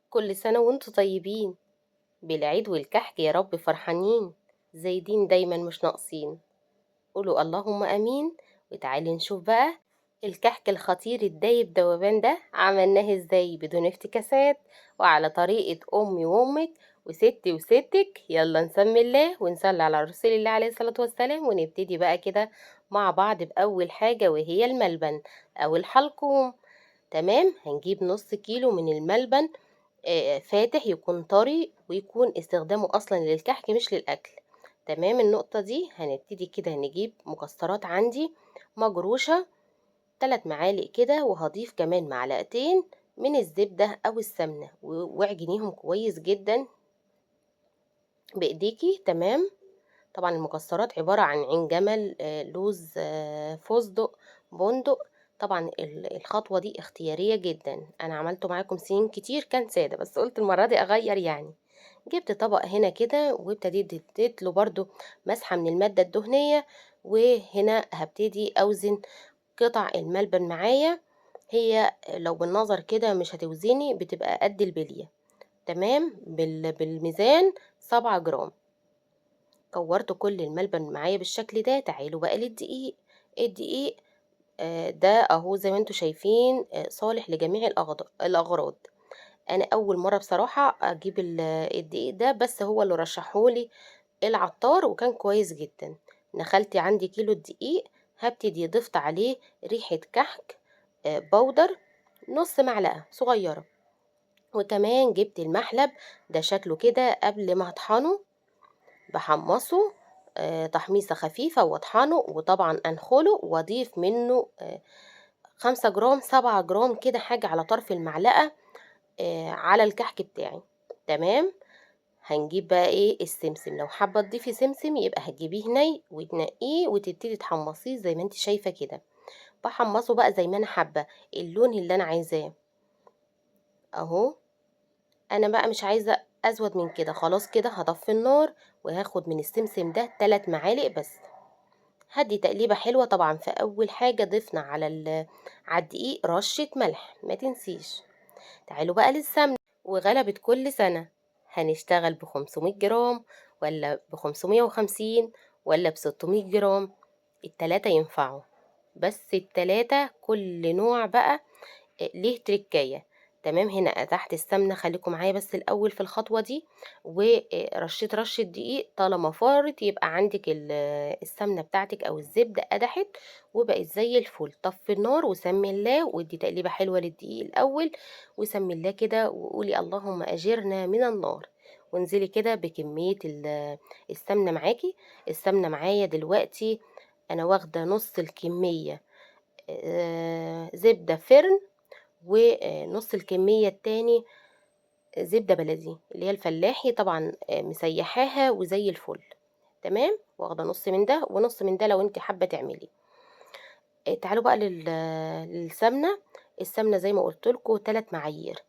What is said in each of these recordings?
كل سنة وانتم طيبين، بالعيد والكحك يا رب فرحانين، زايدين دايما مش ناقصين. قولوا اللهم امين. وتعالي نشوف بقى الكحك الخطير الدايب دوبان ده عملناه ازاي بدون افتكاسات، وعلى طريقة امي وامك وستي وستك. يلا نسمي الله ونصلي على رسول الله عليه الصلاة والسلام، ونبتدي بقى كده مع بعض بأول حاجة وهي الملبن أو الحلقوم. تمام، هنجيب نص كيلو من الملبن فاتح يكون طري، ويكون استخدامه أصلا للكحك مش للأكل. تمام، النقطة دي هنبتدي كده نجيب مكسرات عندي مجروشة 3 معالق كده، وهضيف كمان معلقتين من الزبدة أو السمنة واعجنيهم كويس جدا بإيديكي. تمام، طبعا المكسرات عبارة عن عين جمل، لوز، فستق، بندق. طبعا الخطوة دي اختيارية جدا، انا عملته معاكم سنين كتير كان سادة، بس قلت المرة دي اغير يعني. جبت طبق هنا كده وابتديت اديت له برضو مسحة من المادة الدهنية، وهنا هبتدي اوزن قطع الملبن معايا. هي لو بالنظر كده مش هتوزني، بتبقى قد البلية. تمام، بالميزان 7 جرام. كورت كل الملبن معايا بالشكل ده. تعالوا بقى للدقيق. الدقيق ده اهو زي ما انتوا شايفين، صالح لجميع الاغراض. انا اول مره بصراحه اجيب الدقيق ده، بس هو اللي رشحهولي العطار وكان كويس جدا. نخلتي عندي كيلو الدقيق، هبتدي ضفت عليه ريحه كحك بودر نص معلقه صغيره. وكمان جبت المحلب، ده شكله كده قبل ما اطحنه بحمصه تحميصة خفيفة واطحنه، وطبعا انخله واضيف منه 5 جرام 7 جرام كده حاجة على طرف المعلقة على الكحك بتاعي. تمام، هنجيب بقى ايه السمسم. لو حابة تضيفي سمسم يبقى هتجيبيه ني وتنقيه وتبتدي تحمصيه زي ما انت شايفة كده. بحمصه بقى زي ما انا حابة، اللون اللي انا عايزاه اهو. انا بقى مش عايزة ازود من كده، خلاص كده هطفي النار وهاخد من السمسم ده 3 معالق بس. هدي تقليبة حلوة. طبعا في أول حاجة ضفنا على الدقيق رشة ملح، ما تنسيش. تعالوا بقى للسمنة. وغلبت كل سنة، هنشتغل ب500 جرام ولا ب550 ولا ب600 جرام؟ التلاتة ينفعوا، بس التلاتة كل نوع بقى ليه تركاية. تمام، هنا تحت السمنة خليكم معايا بس الأول في الخطوة دي. رشة دقيق، طالما فارت يبقى عندك السمنة بتاعتك أو الزبدة قدحت وبقت زي الفل. طفي النار وسمي الله، وادي تقليبة حلوة للدقيق الأول، وسمي الله كده وقولي اللهم أجرنا من النار. وانزلي كده بكمية السمنة معاكي. السمنة معايا دلوقتي أنا واخدة نص الكمية زبدة فرن، ونص الكمية التاني زبدة بلدي اللي هي الفلاحي، طبعا مسيحاها وزي الفل. تمام، واخدة نص من ده ونص من ده لو انت حابة تعملي. تعالوا بقى للسمنة. السمنة زي ما قلت لكم 3 معايير.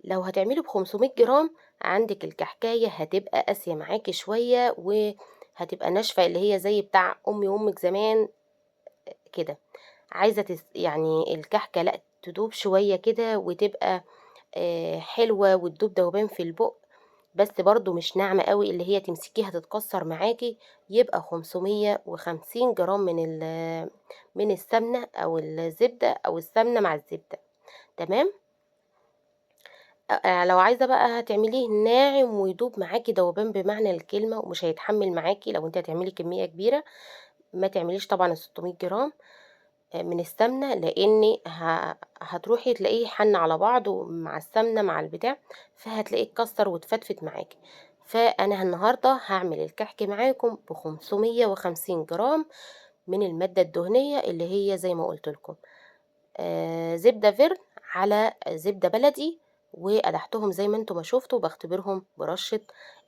لو هتعملي ب500 جرام، عندك الكحكاية هتبقى قاسية معاكي شوية، وهتبقى ناشفة اللي هي زي بتاع أمي وأمك زمان كده. عايزة يعني الكحكة لأ تدوب شوية كده وتبقى حلوة وتدوب دوبان في البق، بس برضو مش ناعمة قوي اللي هي تمسكيها تتكسر معاكي. يبقى 550 جرام من السمنة أو الزبدة أو السمنة مع الزبدة. تمام، لو عايزة بقى هتعمليه ناعم ويدوب معاكي دوبان بمعنى الكلمة، ومش هيتحمل معاكي لو انت هتعملي كمية كبيرة. ما تعمليش طبعا ال600 جرام من السمنة، لان هتروحي تلاقيه حن على بعضه مع السمنة مع البتاع، فهتلاقيه اتكسر واتفتفت معاكي. فانا النهاردة هعمل الكحك معاكم ب550 جرام من المادة الدهنية اللي هي زي ما قلت لكم زبدة فرن على زبدة بلدي، وقدحتهم زي ما انتم ما شفتوا، بختبرهم برشة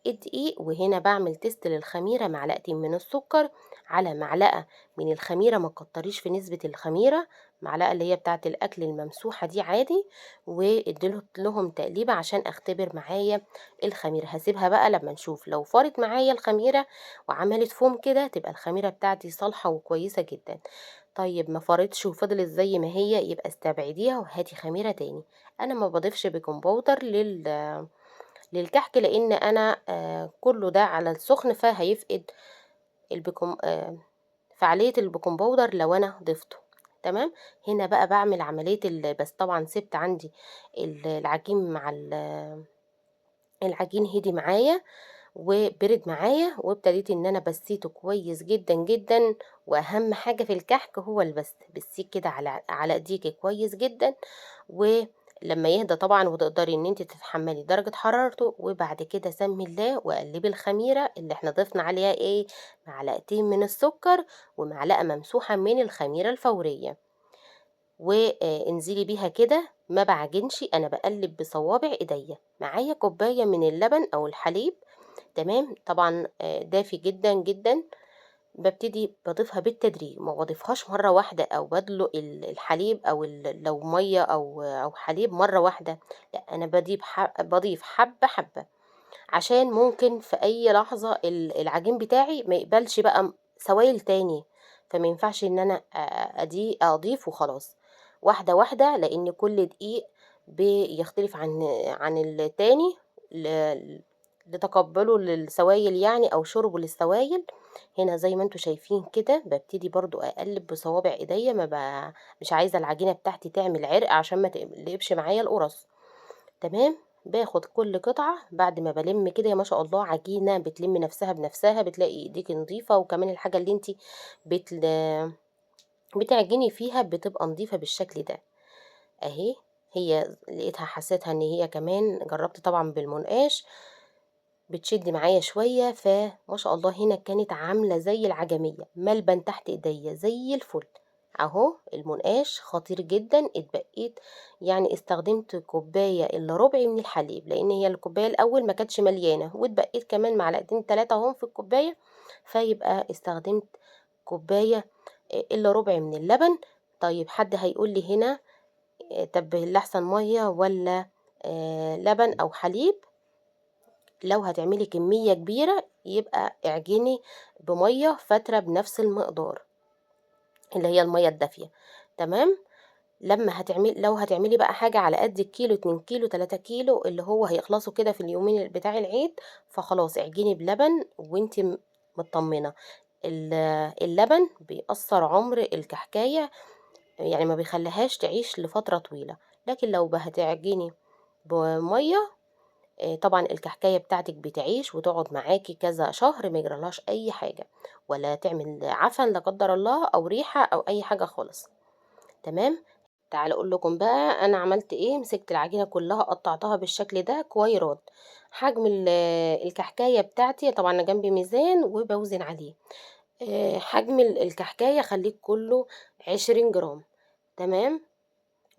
الدقيق. وهنا بعمل تيست للخميرة، معلقتين من السكر على معلقة من الخميرة، ما تكتريش في نسبة الخميرة، معلقة اللي هي بتاعة الأكل الممسوحة دي عادي، واديت لهم تقليبة عشان أختبر معايا الخميرة. هاسيبها بقى لمّا نشوف، لو فارت معايا الخميرة وعملت فوم كده تبقى الخميرة بتاعتي صالحة وكويسة جدًا. طيب ما فارتش وفضلت زي ما هي يبقى استبعديها وهاتي خميرة تاني. أنا ما باضيفش بيكنج باودر للكحك لإن أنا كُلّه ده على السُخن فهيفقد البيكم فعالية البيكنج باودر لو أنا ضِفته. تمام. هنا بقى باعمل عملية بس طبعًا سِبت عندي العجين مع العجين هدي معايا وبرد معايا، وابتديت إن أنا بسيته كويس جدًا، جدًا. وأهم حاجة في الكحك هو البَسْت، بتسيه كده على إيديكِ كويس جدًا، ولمّا يهدى طبعًا وتقدري إن أنتِ تتحمّلي درجة حرارته، وبعد كده سمّي الله وقلّبي الخميرة اللي إحنا ضِفنا عليها إيه، معلقتين من السُكّر ومعلقة ممسوحة من الخميرة الفورية، انزلي بيها كده ما باعجنش، أنا باقلّب بصوابع إيديّا. معايا كوباية من اللبن أو الحليب، تمام. طبعًا دافي جدًا، جدًا. بابتدي باضيفها بالتدريج، ما باضيفهاش مرّة واحدة أو بادلق الحليب أو لو مَيّة أو حليب مرّة واحدة، لأ أنا باضيف حبّة، حبّة، عشان ممكن في أي لحظة العجين بتاعي ما يقبلش بقى سوايل تاني، فما ينفعش إن أنا أضيف وخلاص. واحدة، واحدة، لإن كل دقيق بيختلف عن التاني ل لتقبُّله للسوايل يعني أو شُربه للسوايل. هنا زي ما أنتم شايفين كده بابتدي برضه أقلِّب بصوابع إيديّا، ما مش عايزة العجينة بتاعتي تعمل عرق عشان ما تقلبش معايا القُرَص. تمام. باخد كل قطعة بعد ما بالِم كده ما شاء الله عجينة بتلِم نفسها بنفسها، بتلاقي إيديكِ نضيفة، وكمان الحاجة اللي أنتِ بتل بتعجني فيها بتبقى نضيفة بالشكل ده. أهي هي لقيتها حسيتها إن هي كمان جرّبت طبعًا بالمنقاش بتشد معايا شوية، فما شاء الله هنا كانت عاملة زي العجمية، ملبن تحت إيديّا زي الفل. أهو المنقاش خطير جدًا. اتبقيت يعني استخدمت كوباية إلا ربع من الحليب، لإن هي الكوباية الأول ما كانتش مليانة، واتبقيت كمان معلقتين 3 أهُم في الكوباية، فيبقى استخدمت كوباية إلا ربع من اللبن. طيب حد هيقول لي هنا طب اللي أحسن مَيّة والّا لبن أو حليب؟ لو هتعملي كمية كبيرة يبقى اعجني بمَيّة فاترة بنفس المقدار، اللي هي المَيّة الدافية. تمام. لو هتعملي بقى حاجة على قد الكيلو، 2 كيلو، 3 كيلو اللي هو هيخلصوا كده في اليومين بتاع العيد، فخلاص اعجني بلبن وأنتِ متطمنة. ال اللبن بيقصّر عمر الكحكاية، يعني ما بيخلّيهاش تعيش لفترة طويلة، لكن لو هتعجني بمَيّة طبعًا الكحكاية بتاعتِك بتعيش وتقعد معاكِ كذا شهر ما يجرالهاش أي حاجة، ولا تعمل عفن لا قدّر الله أو ريحة أو أي حاجة خالص. تمام. تعالوا أقول لكم بقى أنا عملت إيه. مسكت العجينة كلّها قطّعتها بالشكل ده كويرات. حجم الكحكاية بتاعتي طبعًا أنا جنبي ميزان وباوزن عليه. حجم الكحكاية خلّيه كلّه 20 جرام. تمام.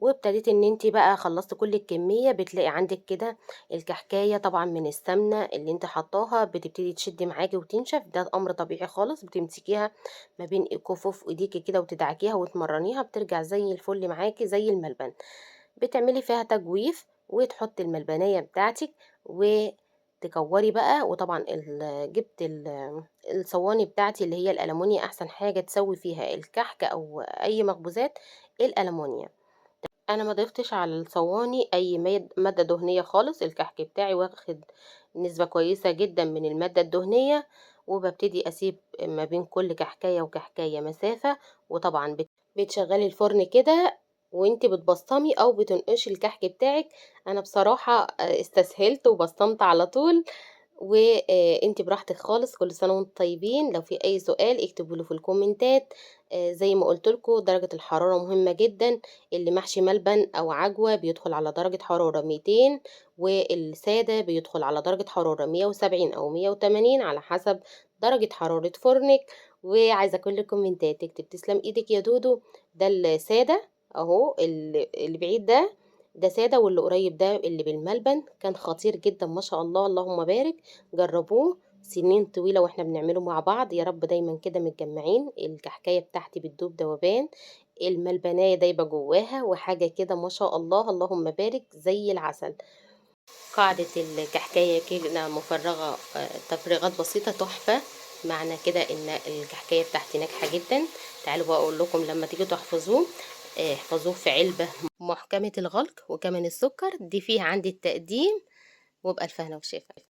وابتديتِ إن أنتِ بقى خلّصتِ كل الكمية، بتلاقي عندِك كده الكحكاية طبعًا من السمنة اللي أنتِ حاطاها بتبتدي تشد معاكِ وتنشف، ده أمر طبيعي خالص. بتمسكيها ما بين كفوف إيديكِ كده وتدعكيها وتمرّنيها، بترجع زي الفل معاكِ زي الملبن. بتعملي فيها تجويف وتحطي الملبنية بتاعتِك وتكوّري بقى. وطبعًا جبت الصواني بتاعتي اللي هي الألمونيا، أحسن حاجة تسوّي فيها الكحك أو أي مخبوزات الألمونيا. أنا ما ضفتش على الصواني أي مادة دهنية خالص، الكحك بتاعي واخد نسبة كويسة جدًا من المادة الدهنية، وبابتدي أسيب ما بين كل كحكاية وكحكاية مسافة. وطبعًا بتشغّلي الفرن كده وأنتِ بتبسطمي أو بتنقشي الكحك بتاعِك. أنا بصراحة استسهلت وبسطمت على طول، وأنتِ براحتك خالص. كل سنة وأنتم طيبين. لو في أي سؤال اكتبوا لي في الكومنتات. زي ما قُلت لكم درجة الحرارة مهمة جدًا. اللي محشي ملبن أو عجوة بيدخل على درجة حرارة 200، والسادة بيدخل على درجة حرارة 170 أو 180 على حسب درجة حرارة فرنِك. وعايزة كل الكومنتات تكتب تسلم إيدِك يا دودو. ده السادة أهو، اللي بعيد ده سادة، واللي قريب ده اللي بالملبن. كان خطير جدًا ما شاء الله اللهم بارك. جربوه. سنين طويلة وإحنا بنعمله مع بعض. يا رب دايمًا كده متجمعين. الكحكاية بتاعتي بتدوب دوبان. الملبناية دايبة جواها، وحاجة كده ما شاء الله اللهم بارك زي العسل. قاعدة الكحكاية كده مفرغة تفريغات بسيطة تحفة، معنى كده ان الكحكاية بتاعتي ناجحة جدا. تعالوا بقى اقول لكم لما تيجوا تحفظوه، احفظوه في علبة محكمة الغلق، وكمان السكر دي فيه عندي التقديم، وبألف هنا وشفا.